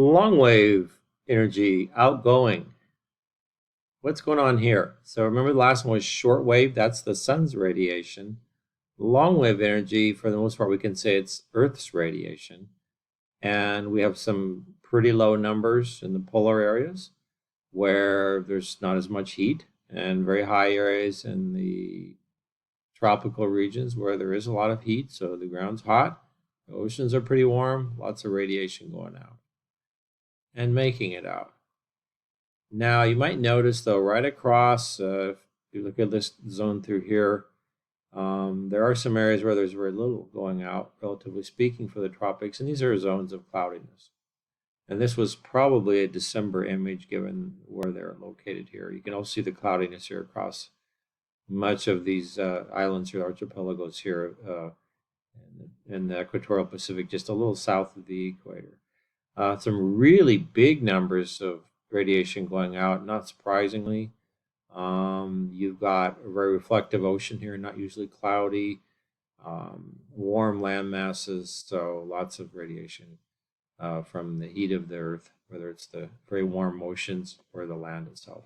long wave energy outgoing. What's going on here? So remember the last one was short wave, that's the sun's radiation. Long wave energy, for the most part, we can say it's Earth's radiation. And we have some pretty low numbers in the polar areas where there's not as much heat, and very high areas in the tropical regions where there is a lot of heat, so the ground's hot, the oceans are pretty warm, lots of radiation going out and making it out. Now, you might notice, though, right across, if you look at this zone through here, there are some areas where there's very little going out, relatively speaking, for the tropics, and these are zones of cloudiness. And this was probably a December image given where they're located here. You can also see the cloudiness here across much of these islands or archipelagos here in the equatorial Pacific, just a little south of the equator. Some really big numbers of radiation going out, not surprisingly. You've got a very reflective ocean here, not usually cloudy, warm land masses, so lots of radiation from the heat of the earth, whether it's the very warm oceans or the land itself.